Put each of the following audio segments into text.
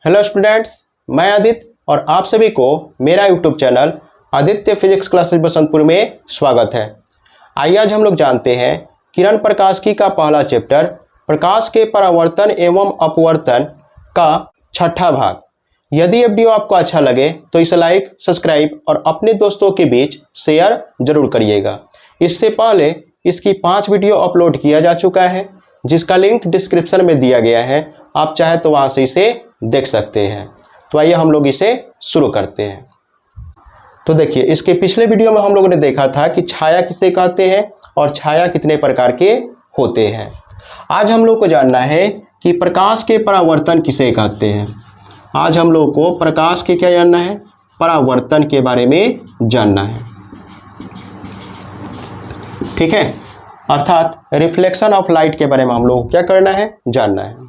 Hello students, मैं आदित्य और आप सभी को मेरा YouTube channel Aditya physics classes Basantpur में स्वागत है। आइए आज हम लोग जानते हैं किरण प्रकाशिकी का पहला चैप्टर प्रकाश के परावर्तन एवं अपवर्तन का छठा भाग। यदि ये वीडियो आपको अच्छा लगे तो इसे लाइक, सब्सक्राइब और अपने दोस्तों के बीच शेयर जरूर करिएगा। इससे पहले इसकी 5 वीडियो अपलोड किया जा चुका है, जिसका लिंक डिस्क्रिप्शन में दिया गया है। आप चाहे तो वहां से इसे देख सकते हैं। तो आइए हम लोग इसे शुरू करते हैं। तो देखिए, इसके पिछले वीडियो में हम लोगों ने देखा था कि छाया किसे कहते हैं और छाया कितने प्रकार के होते हैं। आज हम लोग को जानना है कि प्रकाश के परावर्तन किसे कहते हैं। आज हम लोग को प्रकाश के क्या जानना है, परावर्तन के बारे में जानना है। ठीक है, अर्थात रिफ्लेक्शन ऑफ लाइट के बारे में हम लोग को क्या करना है, जानना है।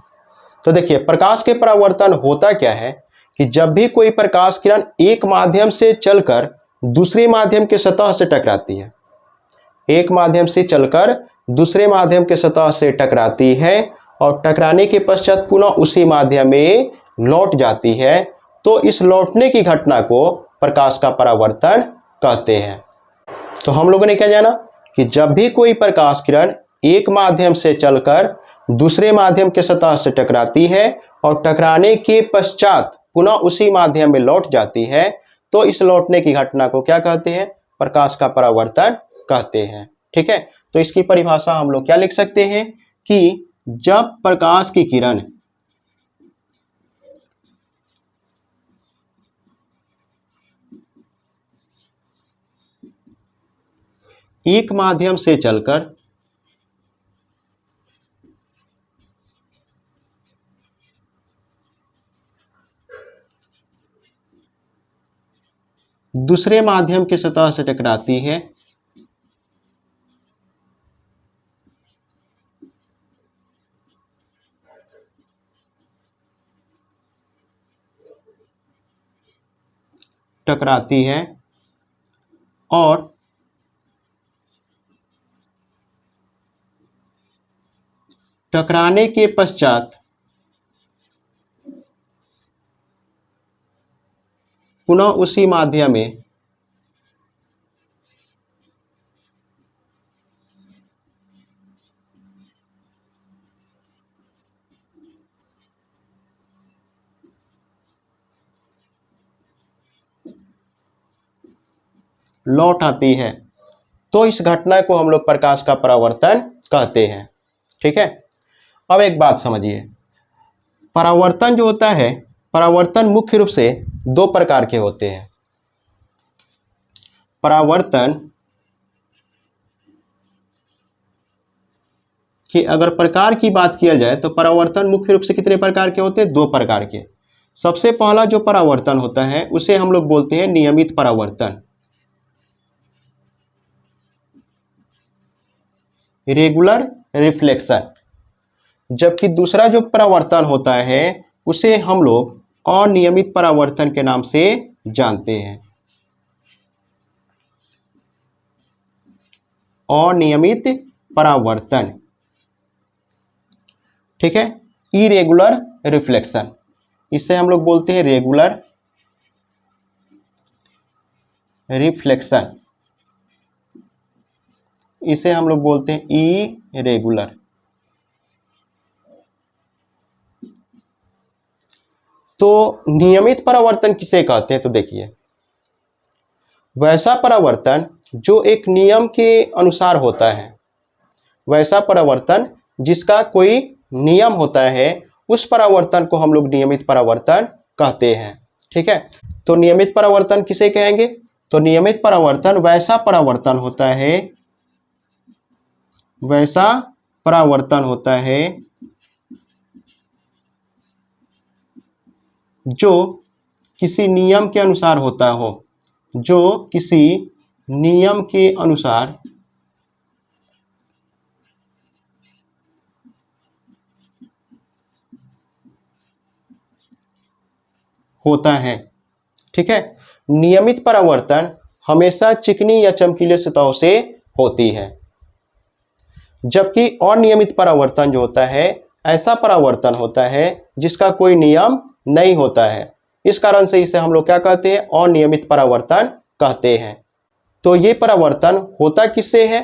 तो देखिए, प्रकाश के परावर्तन होता क्या है कि जब भी कोई प्रकाश किरण एक माध्यम से चलकर दूसरे माध्यम के सतह से टकराती है, एक माध्यम से चलकर दूसरे माध्यम के सतह से टकराती है और टकराने के पश्चात पुनः उसी माध्यम में लौट जाती है, तो इस लौटने की घटना को प्रकाश का परावर्तन कहते हैं। तो हम लोगों ने क्या जाना कि जब भी कोई प्रकाश किरण एक माध्यम से चलकर दूसरे माध्यम के सतह से टकराती है और टकराने के पश्चात पुनः उसी माध्यम में लौट जाती है, तो इस लौटने की घटना को क्या कहते हैं, प्रकाश का परावर्तन कहते हैं। ठीक है, तो इसकी परिभाषा हम लोग क्या लिख सकते हैं कि जब प्रकाश की किरण एक माध्यम से चलकर दूसरे माध्यम के सतह से टकराती है, और टकराने के पश्चात पुनः उसी माध्यम में लौट आती है, तो इस घटना को हम लोग प्रकाश का परावर्तन कहते हैं। ठीक है, अब एक बात समझिए, परावर्तन जो होता है, परावर्तन मुख्य रूप से 2 प्रकार के होते हैं। परावर्तन की अगर प्रकार की बात किया जाए तो परावर्तन मुख्य रूप से कितने प्रकार के होते हैं, 2 प्रकार के। सबसे पहला जो परावर्तन होता है उसे हम लोग बोलते हैं नियमित परावर्तन, रेगुलर रिफ्लेक्शन। जबकि दूसरा जो परावर्तन होता है उसे हम लोग अनियमित परावर्तन के नाम से जानते हैं, अनियमित परावर्तन। ठीक है, इरेगुलर रिफ्लेक्शन, इसे हम लोग बोलते हैं रेगुलर रिफ्लेक्शन, इसे हम लोग बोलते हैं इरेगुलर। तो नियमित परावर्तन किसे कहते हैं, तो देखिए, वैसा परावर्तन जो एक नियम के अनुसार होता है, वैसा परावर्तन जिसका कोई नियम होता है, उस परावर्तन को हम लोग नियमित परावर्तन कहते हैं। ठीक है, तो नियमित परावर्तन किसे कहेंगे, तो नियमित परावर्तन वैसा परावर्तन होता है, वैसा परावर्तन होता है जो किसी नियम के अनुसार होता हो, जो किसी नियम के अनुसार होता है। ठीक है, नियमित परावर्तन हमेशा चिकनी या चमकीले सतहों से होती है, जबकि अनियमित परावर्तन जो होता है ऐसा परावर्तन होता है जिसका कोई नियम नहीं होता है। इस कारण से इसे हम लोग क्या कहते हैं, अनियमित परावर्तन कहते हैं। तो ये परावर्तन होता किससे है,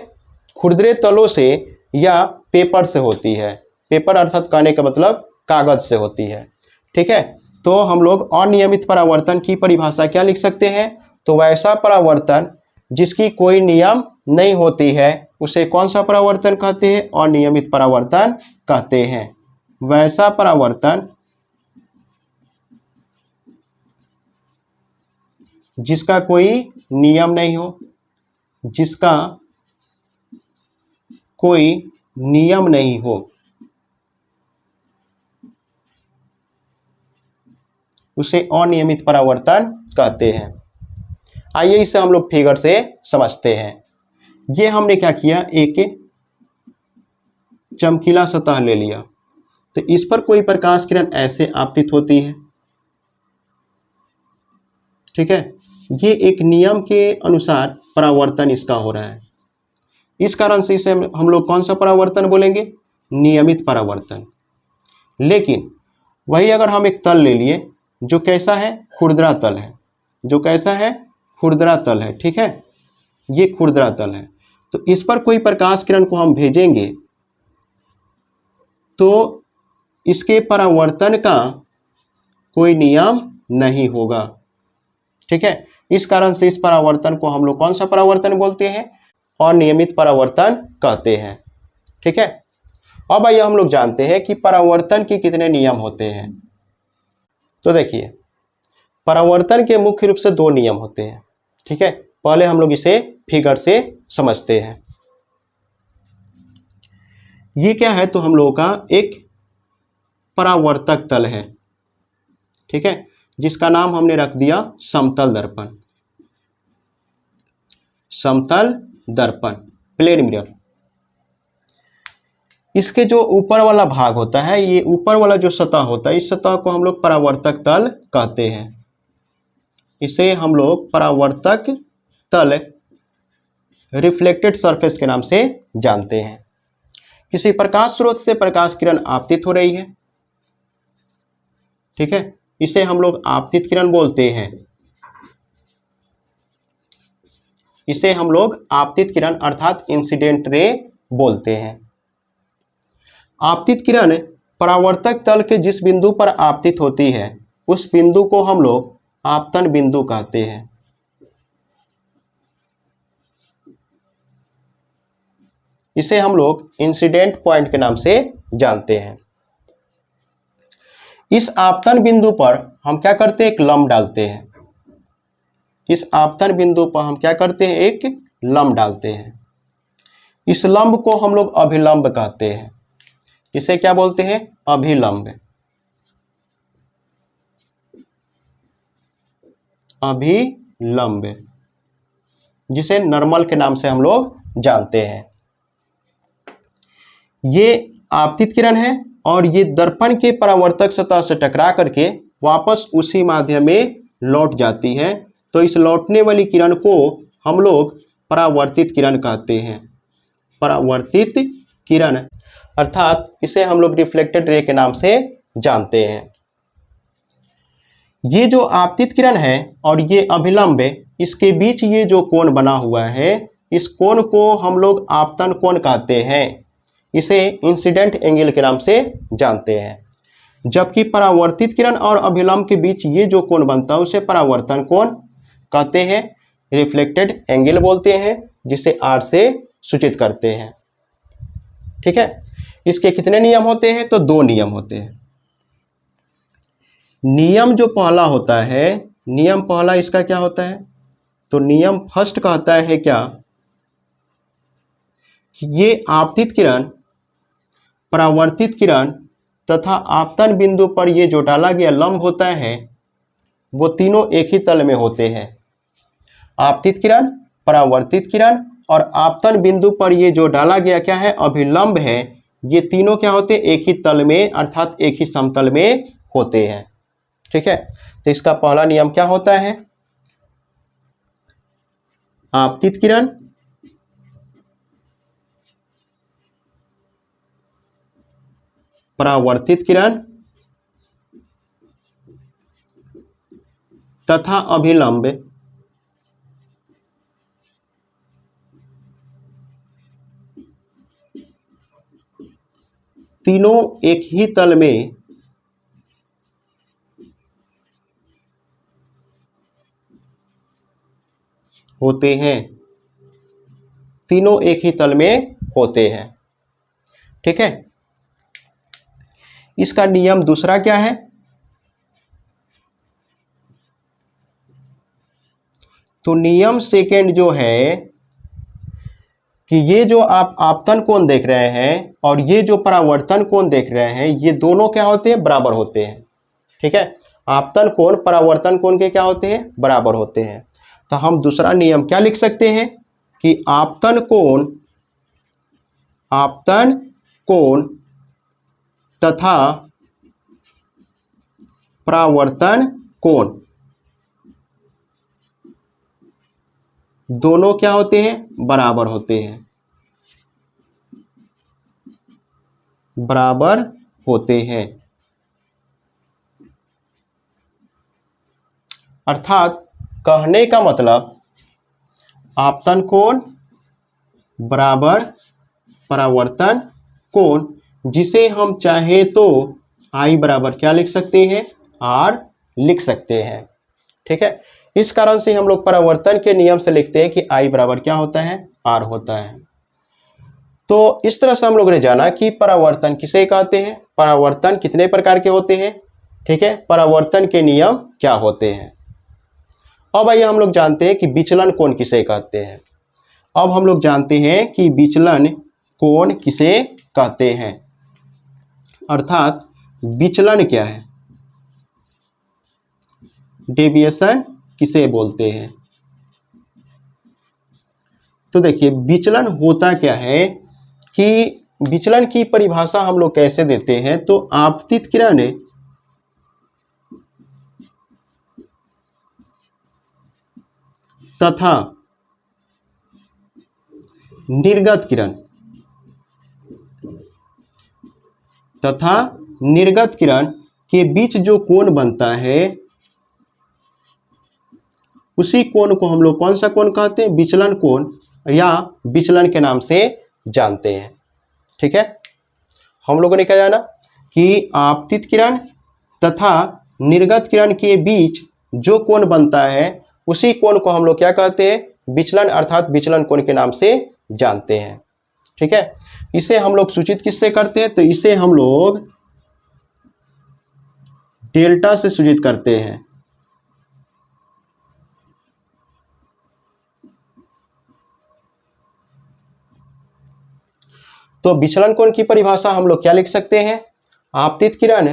खुरदरे तलों से या पेपर से होती है। पेपर अर्थात कहने का मतलब कागज से होती है। ठीक है, तो हम लोग अनियमित परावर्तन की परिभाषा क्या लिख सकते हैं, तो वैसा परावर्तन जिसकी कोई नियम नहीं होती है उसे कौन सा परावर्तन कहते हैं, अनियमित परावर्तन कहते हैं। वैसा परावर्तन जिसका कोई नियम नहीं हो, जिसका कोई नियम नहीं हो, उसे अनियमित परावर्तन कहते हैं। आइए इसे हम लोग फिगर से समझते हैं। ये हमने क्या किया, एक चमकीला सतह ले लिया, तो इस पर कोई प्रकाश किरण ऐसे आपतित होती है। ठीक है, ये एक नियम के अनुसार परावर्तन इसका हो रहा है। इस कारण से इसे हम लोग कौन सा परावर्तन बोलेंगे, नियमित परावर्तन। लेकिन वही अगर हम एक तल ले लिए जो कैसा है, खुरदरा तल है, जो कैसा है, खुरदरा तल है। ठीक है, ये खुरदरा तल है, तो इस पर कोई प्रकाश किरण को हम भेजेंगे तो इसके परावर्तन का कोई नियम नहीं होगा। ठीक है, इस कारण से इस परावर्तन को हम लोग कौन सा परावर्तन बोलते हैं, अनियमित परावर्तन कहते हैं। ठीक है, अब आइए हम लोग जानते हैं कि परावर्तन के कितने नियम होते हैं। तो देखिए, परावर्तन के मुख्य रूप से दो नियम होते हैं। ठीक है, पहले हम लोग इसे फिगर से समझते हैं। ये क्या है, तो हम लोगों का एक परावर्तक तल है। ठीक है, जिसका नाम हमने रख दिया समतल दर्पण। समतल दर्पण, प्लेन मिरर। इसके जो ऊपर वाला भाग होता है, ये ऊपर वाला जो सतह होता है, इस सतह को हम लोग परावर्तक तल कहते हैं। इसे हम लोग परावर्तक तल, रिफ्लेक्टेड सरफेस के नाम से जानते हैं। किसी प्रकाश स्रोत से प्रकाश किरण आपतित हो रही है। ठीक है, इसे हम लोग आपतित किरण बोलते हैं। इसे हम लोग आपतित किरण अर्थात इंसिडेंट रे बोलते हैं। आपतित किरण परावर्तक तल के जिस बिंदु पर आपतित होती है उस बिंदु को हम लोग आपतन बिंदु कहते हैं। इसे हम लोग इंसिडेंट पॉइंट के नाम से जानते हैं। इस आपतन बिंदु पर हम क्या करते हैं, एक लंब डालते हैं। इस आपतन बिंदु पर हम क्या करते हैं, एक लंब डालते हैं। इस लंब को हम लोग अभिलंब कहते हैं। इसे क्या बोलते हैं, अभिलंब। अभिलंब, जिसे नॉर्मल के नाम से हम लोग जानते हैं। ये आपतित किरण है और ये दर्पण के परावर्तक सतह से टकरा करके वापस उसी माध्यम में लौट जाती है। तो इस लौटने वाली किरण को हम लोग परावर्तित किरण कहते हैं। परावर्तित किरण अर्थात इसे हम लोग रिफ्लेक्टेड रे के नाम से जानते हैं। ये जो आपतित किरण है और ये अभिलंब है, इसके बीच ये जो कोण बना हुआ है, इस कोण को हम लोग आपतन कोण कहते हैं। इसे इंसिडेंट एंगल के नाम से जानते हैं। जबकि परावर्तित किरण और अभिलंब के बीच ये जो कोण बनता है उसे परावर्तन कोण कहते हैं, रिफ्लेक्टेड एंगल बोलते हैं, जिसे आर से सूचित करते हैं। ठीक है, इसके कितने नियम होते हैं, तो दो नियम होते हैं। नियम जो पहला होता है, नियम पहला इसका क्या होता है, तो नियम फर्स्ट कहता है क्या, कि ये आपतित किरण, परावर्तित किरण तथा आपतन बिंदु पर ये जो डाला गया लंब होता है वो तीनों एक ही तल में होते हैं। आपतित किरण, परावर्तित किरण और आपतन बिंदु पर ये जो डाला गया क्या है, अभिलंब है, ये तीनों क्या होते हैं, एक ही तल में अर्थात एक ही समतल में होते हैं। ठीक है, तो इसका पहला नियम क्या होता है, आपतित किरण, परावर्तित किरण तथा अभिलंब तीनों एक ही तल में होते हैं, तीनों एक ही तल में होते हैं। ठीक है, इसका नियम दूसरा क्या है? तो नियम सेकेंड जो है कि ये जो आप आपतन कोण देख रहे हैं और ये जो परावर्तन कोण देख रहे हैं, ये दोनों क्या होते हैं? बराबर होते हैं। ठीक है, आपतन कोण परावर्तन कोण के क्या होते हैं? बराबर होते हैं। तो हम दूसरा नियम क्या लिख सकते हैं कि आपतन कोण तथा परावर्तन कोण दोनों क्या होते हैं? बराबर होते हैं, बराबर होते हैं। अर्थात कहने का मतलब आपतन कोण बराबर परावर्तन कोण, जिसे हम चाहे तो I बराबर क्या लिख सकते हैं? R लिख सकते हैं। ठीक है, इस कारण से हम लोग परावर्तन के नियम से लिखते हैं कि I बराबर क्या होता है? R होता है। तो इस तरह से हम लोगों ने जाना कि परावर्तन किसे कहते हैं, परावर्तन कितने प्रकार के होते हैं। ठीक है, परावर्तन के नियम क्या होते हैं। अब आइए हम लोग जानते हैं कि विचलन कोण किसे कहते हैं। अब हम लोग जानते हैं कि विचलन कोण किसे कहते हैं, अर्थात विचलन क्या है, डेविएशन किसे बोलते हैं। तो देखिए विचलन होता क्या है कि विचलन की परिभाषा हम लोग कैसे देते हैं। तो आपतित किरण तथा निर्गत किरण के बीच जो कोण बनता है उसी कोण को हम लोग कौन सा कोण कहते हैं? विचलन कोण या विचलन के नाम से जानते हैं। ठीक है, हम लोगों ने क्या जाना कि आपतित किरण तथा निर्गत किरण के बीच जो कोण बनता है उसी कोण को हम लोग क्या कहते हैं? विचलन, अर्थात विचलन कोण के नाम से जानते हैं। ठीक है, इसे हम लोग सूचित किससे करते हैं? तो इसे हम लोग डेल्टा से सूचित करते हैं। तो विचलन कोण की परिभाषा हम लोग क्या लिख सकते हैं? आपतित किरण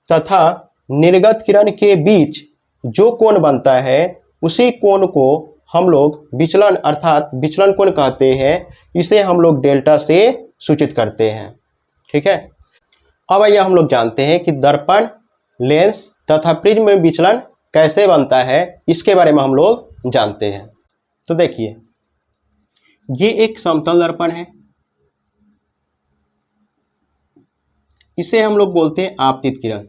तथा निर्गत किरण के बीच जो कोण बनता है उसी कोण को हम लोग विचलन अर्थात विचलन कोण कहते हैं। इसे हम लोग डेल्टा से सूचित करते हैं। ठीक है, अब आइए हम लोग जानते हैं कि दर्पण, लेंस तथा प्रिज्म में विचलन कैसे बनता है, इसके बारे में हम लोग जानते हैं। तो देखिए ये एक समतल दर्पण है, इसे हम लोग बोलते हैं आपतित किरण।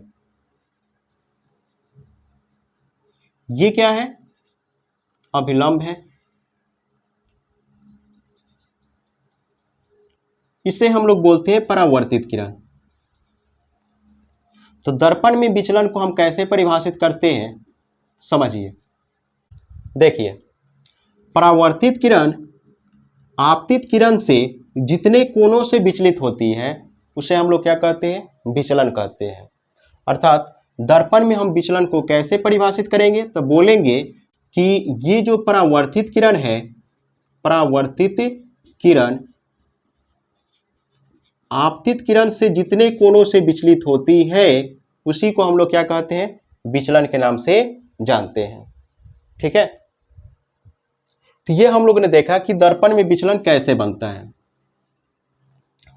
ये क्या है? अभिलंब है। इसे हम लोग बोलते हैं परावर्तित किरण। तो दर्पण में विचलन को हम कैसे परिभाषित करते हैं, समझिए। देखिए परावर्तित किरण आपतित किरण से जितने कोणों से विचलित होती है उसे हम लोग क्या कहते हैं? विचलन कहते हैं। अर्थात दर्पण में हम विचलन को कैसे परिभाषित करेंगे? तो बोलेंगे कि ये जो परावर्तित किरण है, परावर्तित किरण आपतित किरण से जितने कोणों से विचलित होती है उसी को हम लोग क्या कहते हैं? विचलन के नाम से जानते हैं। ठीक है, तो ये हम लोगों ने देखा कि दर्पण में विचलन कैसे बनता है।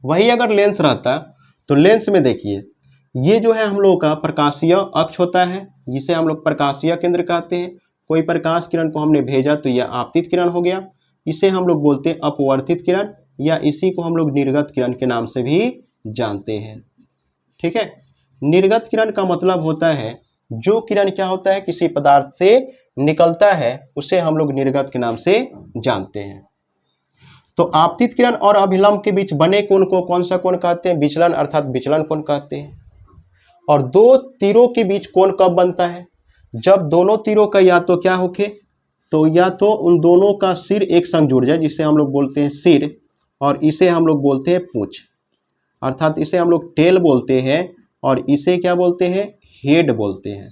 वही अगर लेंस रहता तो लेंस में देखिए ये जो है हम लोगों का प्रकाशीय अक्ष होता है, जिसे हम लोग प्रकाशीय केंद्र कहते हैं। कोई प्रकाश किरण को हमने भेजा तो यह आपतित किरण हो गया, इसे हम लोग बोलते हैं अपवर्तित किरण, या इसी को हम लोग निर्गत किरण के नाम से भी जानते हैं। ठीक है, निर्गत किरण का मतलब होता है जो किरण क्या होता है किसी पदार्थ से निकलता है उसे हम लोग निर्गत के नाम से जानते हैं। तो आपतित किरण और अभिलंब के बीच बने कोण को कौन सा कोण कहते हैं? विचलन अर्थात विचलन कोण कहते हैं। और दो तीरों के बीच कोण कब बनता है? जब दोनों तीरों का या तो क्या होके, तो या तो उन दोनों का सिर एक संग जुड़ जाए, जिसे हम लोग बोलते हैं सिर, और इसे हम लोग बोलते हैं पूंछ, अर्थात इसे हम लोग टेल बोलते हैं और इसे क्या बोलते हैं? हेड बोलते हैं।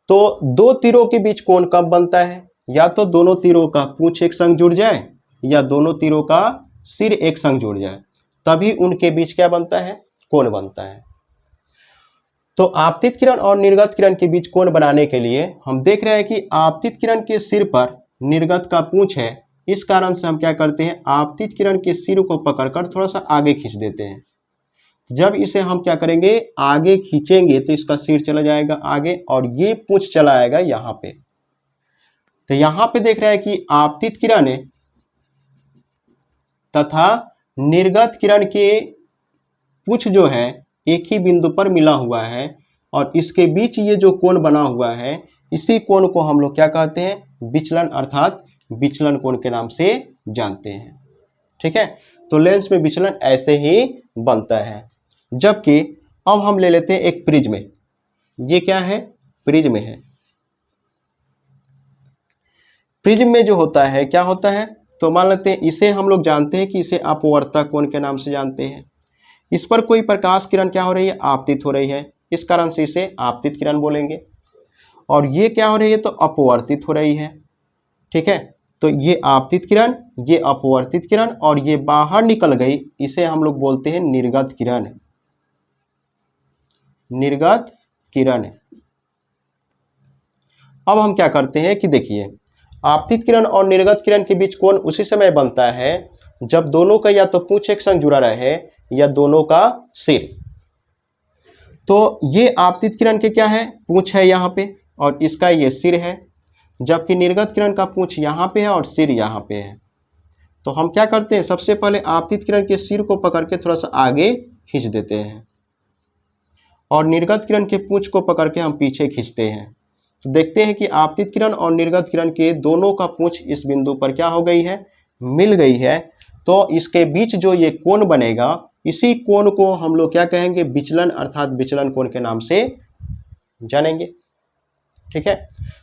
तो दो तीरों के बीच कोण कब बनता है? या तो दोनों तीरों का पूंछ एक संग जुड़ जाए या दोनों तीरों का सिर एक संग जुड़ जाए, तभी उनके बीच क्या बनता है? कोण बनता है। तो आपतित किरण और निर्गत किरण के बीच कोण बनाने के लिए हम देख रहे हैं कि आपतित किरण के सिर पर निर्गत का पूंछ है, इस कारण से हम क्या करते हैं? आपतित किरण के सिर को पकड़कर थोड़ा सा आगे खींच देते हैं। जब इसे हम क्या करेंगे? आगे खींचेंगे तो इसका सिर चला जाएगा आगे और ये पूंछ चला आएगा यहाँ पे। तो यहाँ पे देख रहे हैं कि आपतित किरण तथा निर्गत किरण के पूंछ जो है एक ही बिंदु पर मिला हुआ है और इसके बीच ये जो कोण बना हुआ है, इसी कोण को हम लोग क्या कहते हैं? विचलन अर्थात विचलन कोण के नाम से जानते हैं। ठीक है, तो लेंस में विचलन ऐसे ही बनता है। जबकि अब हम ले लेते हैं एक प्रिज्म। ये क्या है? प्रिज्म है। प्रिज्म में जो होता है क्या होता है? तो मान लेते हैं इसे हम लोग जानते हैं कि इसे अपवर्तक कोण के नाम से जानते हैं। इस पर कोई प्रकाश किरण क्या हो रही है? आपतित हो रही है, इस कारण से इसे आपतित किरण बोलेंगे। और ये क्या हो रही है? तो अपवर्तित हो रही है। ठीक है, तो ये आपतित किरण, ये अपवर्तित किरण और ये बाहर निकल गई, इसे हम लोग बोलते हैं निर्गत किरण। निर्गत किरण। अब हम क्या करते हैं कि देखिए, आपतित किरण और निर्गत किरण के बीच कोण उसी समय बनता है जब दोनों का या तो पूंछ एक संग जुड़ा रहे या दोनों का सिर। तो ये आपतित किरण के क्या है? पूंछ है यहाँ पे और इसका ये सिर है, जबकि निर्गत किरण का पूंछ यहाँ पे है और सिर यहाँ पे है। तो हम क्या करते हैं? सबसे पहले आपतित किरण के सिर को पकड़ के थोड़ा सा आगे खींच देते हैं और निर्गत किरण के पूंछ को पकड़ के हम पीछे खींचते हैं। तो देखते हैं कि आपतित किरण और निर्गत किरण के दोनों का पूंछ इस बिंदु पर क्या हो गई है? मिल गई है। तो इसके बीच जो ये कोण बनेगा, इसी कोण को हम लोग क्या कहेंगे? विचलन अर्थात विचलन कोण के नाम से जानेंगे। ठीक है,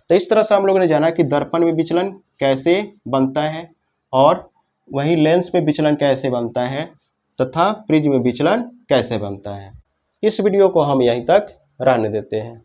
तो इस तरह से हम लोगों ने जाना कि दर्पण में विचलन कैसे बनता है और वही लेंस में विचलन कैसे बनता है तथा प्रिज्म में विचलन कैसे बनता है। इस वीडियो को हम यहीं तक रहने देते हैं।